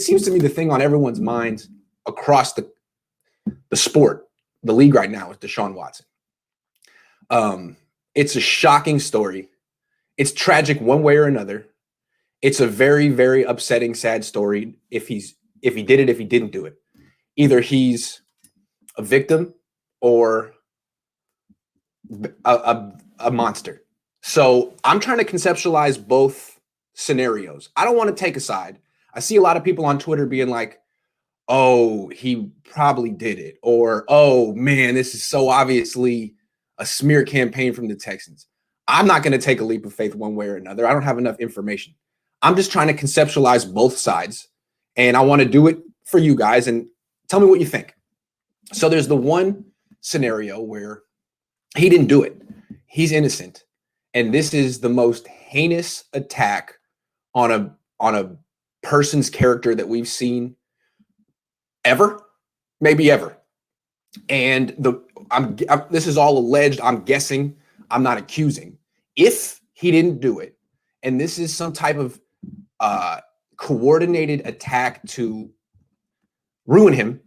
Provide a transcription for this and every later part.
it seems to me the thing on everyone's minds across the sport, the league right now is Deshaun Watson. It's a shocking story. It's tragic one way or another. It's a very, very upsetting, sad story if he did it, if he didn't do it. Either he's a victim or a monster. So I'm trying to conceptualize both scenarios. I don't want to take a side. I see a lot of people on Twitter being like, oh, he probably did it. Or, oh, man, this is so obviously a smear campaign from the Texans. I'm not going to take a leap of faith one way or another. I don't have enough information. I'm just trying to conceptualize both sides. And I want to do it for you guys. And tell me what you think. So there's the one scenario where he didn't do it. He's innocent. And this is the most heinous attack on a person's character that we've seen ever, maybe ever. And this is all alleged. I'm guessing. I'm not accusing. If he didn't do it, and this is some type of coordinated attack to ruin him,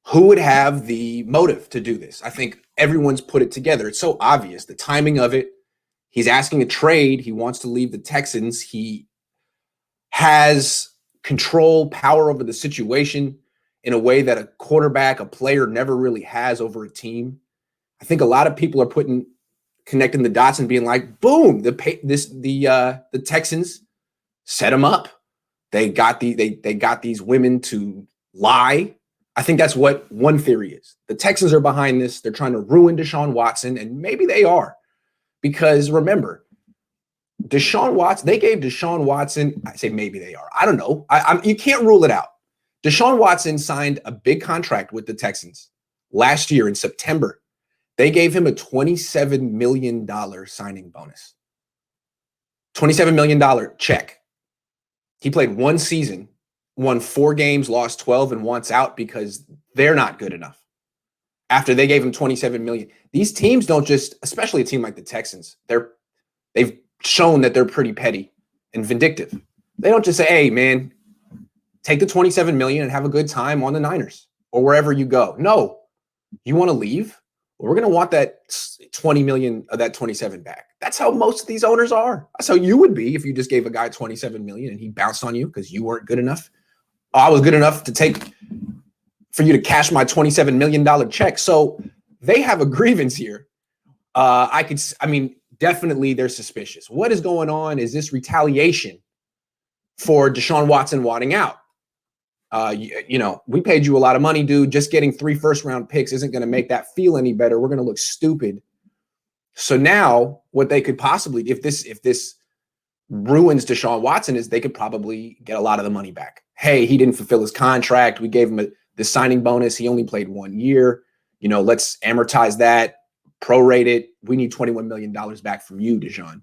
who would have the motive to do this? I think everyone's put it together. It's so obvious. The timing of it. He's asking a trade. He wants to leave the Texans. He has control, power over the situation in a way that a quarterback, a player never really has over a team. I think a lot of people are connecting the dots and being like, boom, the Texans set him up. They got these women to lie. I think that's what one theory is. The Texans are behind this. They're trying to ruin Deshaun Watson, and maybe they are. Because remember, Deshaun Watson, they gave Deshaun Watson, I say maybe they are. I don't know. You can't rule it out. Deshaun Watson signed a big contract with the Texans last year in September. They gave him a $27 million signing bonus. $27 million check. He played one season, won 4 games, lost 12, and wants out because they're not good enough. After they gave him $27 million. These teams don't just, especially a team like the Texans, they've shown that they're pretty petty and vindictive. They don't just say, hey, man, take the $27 million and have a good time on the Niners or wherever you go. No, you want to leave? Well, we're going to want that $20 million of that 27 back. That's how most of these owners are. That's how you would be if you just gave a guy $27 million and he bounced on you because you weren't good enough. Oh, I was good enough for you to cash my $27 million check. So they have a grievance here. Definitely they're suspicious. What is going on? Is this retaliation for Deshaun Watson wanting out? We paid you a lot of money, dude. Just getting 3 first-round picks isn't going to make that feel any better. We're going to look stupid. So now what they could possibly, if this ruins Deshaun Watson, is they could probably get a lot of the money back. Hey, he didn't fulfill his contract. We gave him the signing bonus. He only played 1 year. Let's amortize that, prorate it. We need $21 million back from you, Deshaun.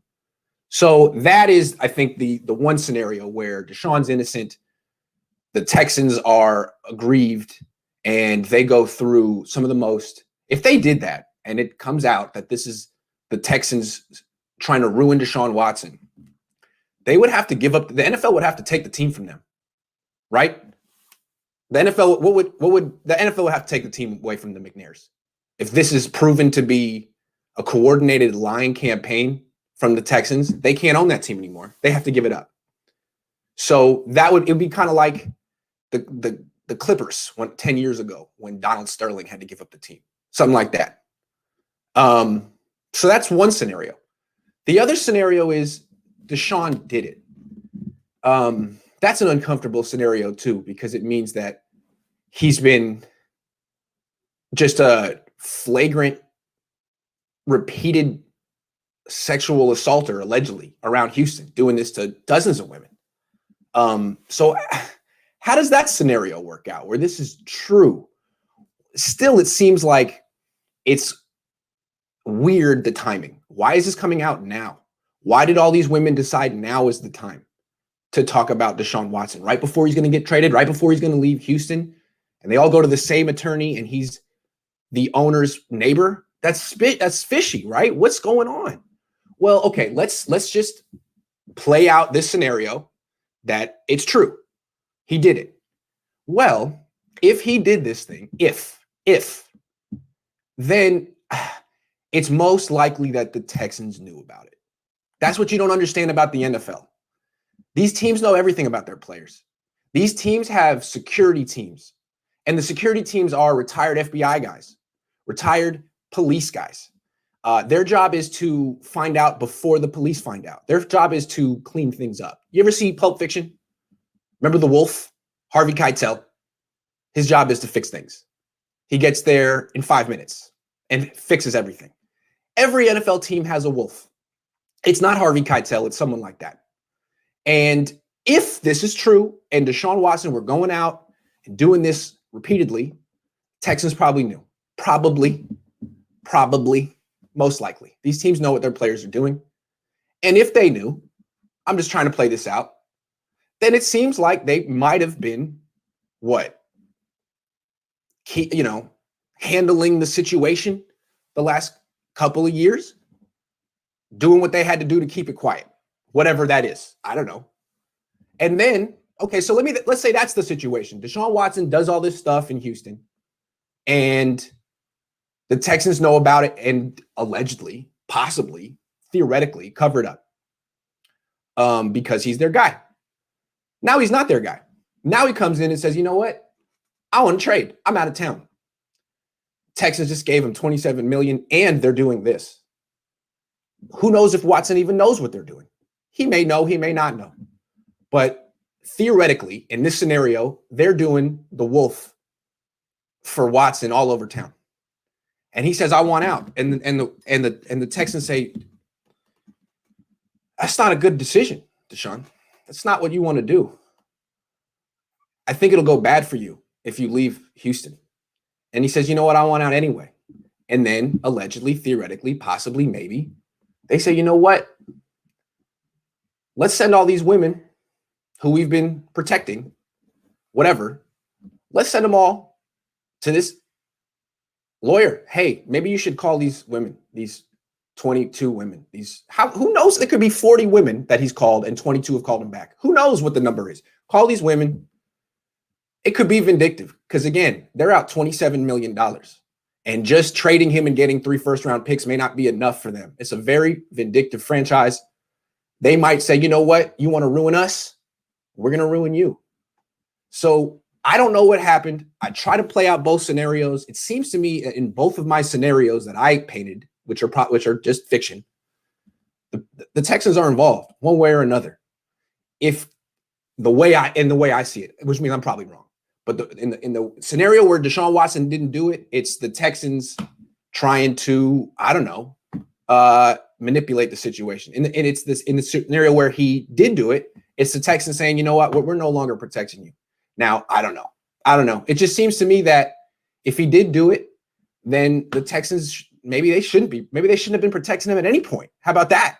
So that is, I think, the one scenario where Deshaun's innocent. The Texans are aggrieved, and they go through some of the most. If they did that, and it comes out that this is the Texans trying to ruin Deshaun Watson, they would have to give up. The NFL would have to take the team from them, right? The NFL, the NFL would have to take the team away from the McNairs if this is proven to be a coordinated lying campaign from the Texans. They can't own that team anymore. They have to give it up. So it would be kind of like the Clippers 10 years ago when Donald Sterling had to give up the team, something like that. So that's one scenario. The other scenario is Deshaun did it. That's an uncomfortable scenario too, because it means that he's been just a flagrant, repeated sexual assaulter, allegedly, around Houston, doing this to dozens of women. So how does that scenario work out where this is true? Still, it seems like it's weird, the timing. Why is this coming out now? Why did all these women decide now is the time to talk about Deshaun Watson? Right before he's going to get traded, right before he's going to leave Houston, and they all go to the same attorney, and he's the owner's neighbor? That's fishy, right? What's going on? Well, okay, let's just play out this scenario that it's true. He did it. Well, if he did this thing, then it's most likely that the Texans knew about it. That's what you don't understand about the NFL. These teams know everything about their players. These teams have security teams, and the security teams are retired FBI guys, retired police guys. Their job is to find out before the police find out. Their job is to clean things up. You ever see Pulp Fiction? Remember the wolf, Harvey Keitel? His job is to fix things. He gets there in 5 minutes and fixes everything. Every NFL team has a wolf. It's not Harvey Keitel, it's someone like that. And if this is true and Deshaun Watson were going out and doing this repeatedly, Texans probably knew. Probably, most likely. These teams know what their players are doing. And if they knew, I'm just trying to play this out, then it seems like they might have been what? Handling the situation the last couple of years, doing what they had to do to keep it quiet, whatever that is. I don't know. And then, okay, so let's say that's the situation. Deshaun Watson does all this stuff in Houston, and the Texans know about it and allegedly, possibly, theoretically cover it up because he's their guy. Now he's not their guy. Now he comes in and says, you know what? I want to trade. I'm out of town. Texans just gave him $27 million and they're doing this. Who knows if Watson even knows what they're doing? He may know, he may not know. But theoretically, in this scenario, they're doing the wolf for Watson all over town. And he says, I want out. And the Texans say, that's not a good decision, Deshaun. That's not what you want to do. I think it'll go bad for you if you leave Houston. And he says, you know what? I want out anyway. And then allegedly, theoretically, possibly, maybe, they say, you know what? Let's send all these women who we've been protecting, whatever. Let's send them all to this lawyer. Hey, maybe you should call these women, these 22 women. Who knows? There could be 40 women that he's called and 22 have called him back. Who knows what the number is? Call these women. It could be vindictive because, again, they're out $27 million. And just trading him and getting 3 first-round picks may not be enough for them. It's a very vindictive franchise. They might say, you know what? You want to ruin us? We're going to ruin you. So I don't know what happened. I try to play out both scenarios. It seems to me in both of my scenarios that I painted, which are just fiction, the Texans are involved one way or another. If the way I see it, which means I'm probably wrong. But in the scenario where Deshaun Watson didn't do it, it's the Texans trying to, I don't know, manipulate the situation. And it's this in the scenario where he did do it, it's the Texans saying, you know what, we're no longer protecting you. Now, I don't know. It just seems to me that if he did do it, then the Texans, maybe they shouldn't have been protecting him at any point. How about that?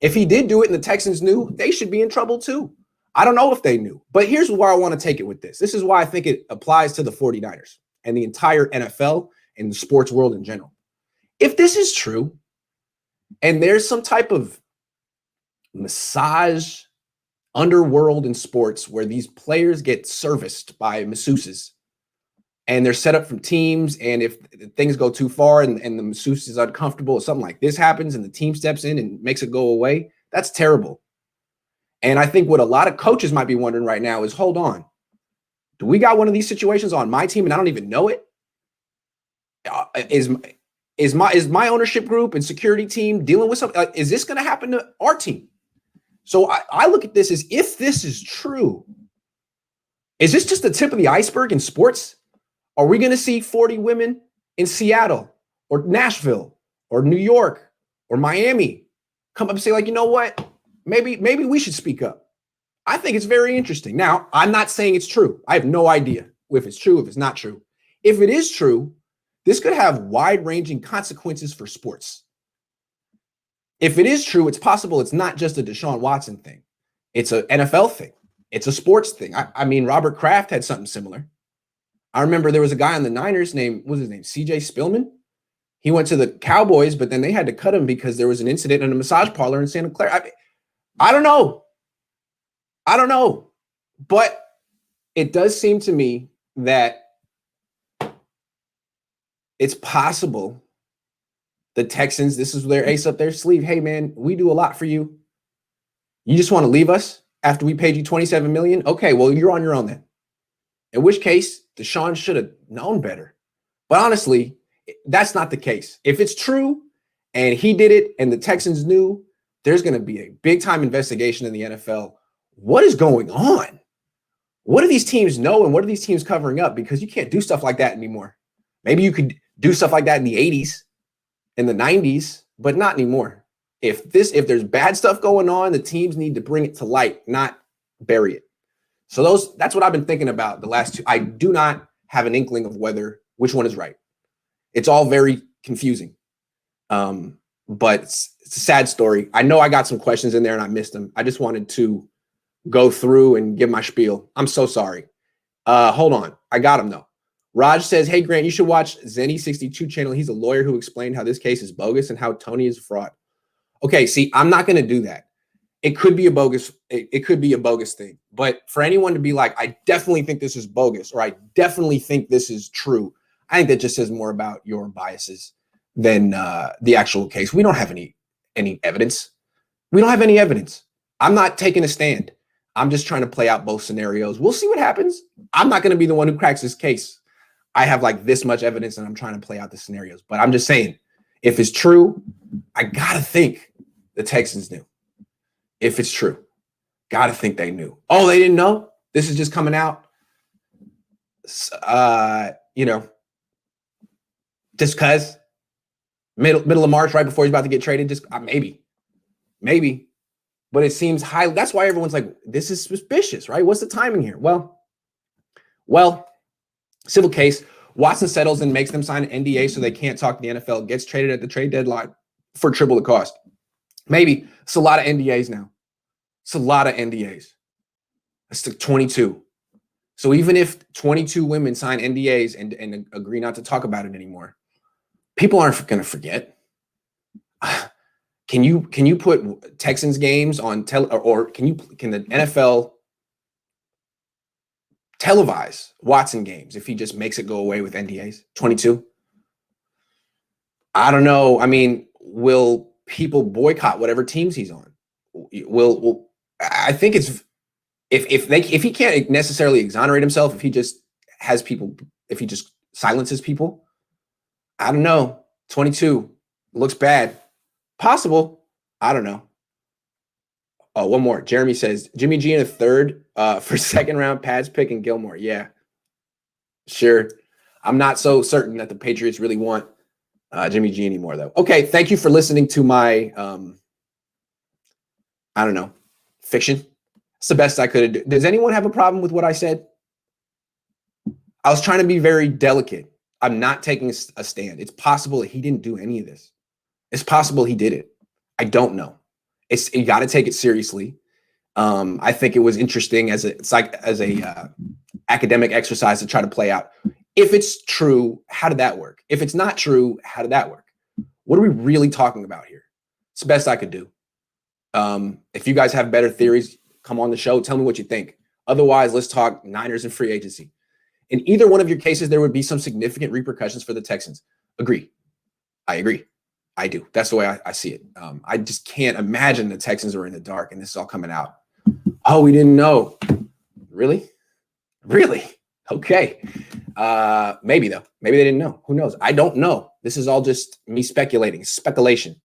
If he did do it and the Texans knew, they should be in trouble too. I don't know if they knew, but here's where I want to take it with this. This is why I think it applies to the 49ers and the entire NFL and the sports world in general. If this is true and there's some type of massage underworld in sports where these players get serviced by masseuses and they're set up from teams, and if things go too far and the masseuse is uncomfortable or something like this happens and the team steps in and makes it go away, that's terrible. And I think what a lot of coaches might be wondering right now is, hold on, do we got one of these situations on my team and I don't even know it? Is my ownership group and security team dealing with something? Is this going to happen to our team? So I look at this as, if this is true, is this just the tip of the iceberg in sports? Are we going to see 40 women in Seattle or Nashville or New York or Miami come up and say, like, you know what? Maybe we should speak up. I think it's very interesting. Now, I'm not saying it's true. I have no idea if it's true, if it's not true. If it is true, this could have wide-ranging consequences for sports. If it is true, it's possible it's not just a Deshaun Watson thing. It's an NFL thing. It's a sports thing. I mean, Robert Kraft had something similar. I remember there was a guy on the Niners named, what was his name, CJ Spillman? He went to the Cowboys, but then they had to cut him because there was an incident in a massage parlor in Santa Clara. I don't know. But it does seem to me that it's possible the Texans, this is their ace up their sleeve. Hey, man, we do a lot for you. You just want to leave us after we paid you $27 million? Okay, well, you're on your own then. In which case, Deshaun should have known better. But honestly, that's not the case. If it's true and he did it and the Texans knew, there's going to be a big-time investigation in the NFL. What is going on? What do these teams know and what are these teams covering up? Because you can't do stuff like that anymore. Maybe you could do stuff like that in the 80s, in the 90s, but not anymore. If there's bad stuff going on, the teams need to bring it to light, not bury it. So that's what I've been thinking about the last two. I do not have an inkling of which one is right. It's all very confusing. But it's a sad story. I know I got some questions in there and I missed them. I just wanted to go through and give my spiel. I'm so sorry. Hold on. I got him though. Raj says, hey, Grant, you should watch Zenny62 channel. He's a lawyer who explained how this case is bogus and how Tony is a fraud. Okay, see, I'm not going to do that. It could be a bogus thing. But for anyone to be like, I definitely think this is bogus, or I definitely think this is true, I think that just says more about your biases than the actual case. We don't have any evidence. We don't have any evidence. I'm not taking a stand. I'm just trying to play out both scenarios. We'll see what happens. I'm not going to be the one who cracks this case. I have like this much evidence and I'm trying to play out the scenarios. But I'm just saying, if it's true, I got to think the Texans knew. If it's true, got to think they knew. Oh, they didn't know? This is just coming out, just because middle of March, right before he's about to get traded, just maybe. But it seems high. That's why everyone's like, this is suspicious, right? What's the timing here? Well, civil case. Watson settles and makes them sign an NDA so they can't talk to the NFL. Gets traded at the trade deadline for triple the cost. Maybe. It's a lot of NDAs now. It's a lot of NDAs. It's like 22. So even if 22 women sign NDAs and agree not to talk about it anymore, people aren't going to forget. Can you put Texans games on or can the NFL televise Watson games if he just makes it go away with NDAs? 22. I don't know. I mean, will people boycott whatever teams he's on? I think it's if he can't necessarily exonerate himself, if he just silences people, I don't know. 22 looks bad. Possible. I don't know. Oh, one more. Jeremy says Jimmy G in a third for second round Pats pick and Gilmore. Yeah, sure. I'm not so certain that the Patriots really want Jimmy G anymore, though. Okay, thank you for listening to my, I don't know, fiction. It's the best I could do. Does anyone have a problem with what I said? I was trying to be very delicate. I'm not taking a stand. It's possible that he didn't do any of this. It's possible he did it. I don't know. You got to take it seriously. I think it was interesting as a academic exercise to try to play out. If it's true, how did that work? If it's not true, how did that work? What are we really talking about here? It's the best I could do. If you guys have better theories, come on the show. Tell me what you think. Otherwise, let's talk Niners and free agency. In either one of your cases, there would be some significant repercussions for the Texans. Agree. I agree. I do. That's the way I see it. I just can't imagine the Texans are in the dark and this is all coming out. Oh, we didn't know. Really? Okay. Maybe though. Maybe they didn't know. Who knows? I don't know. This is all just me speculation.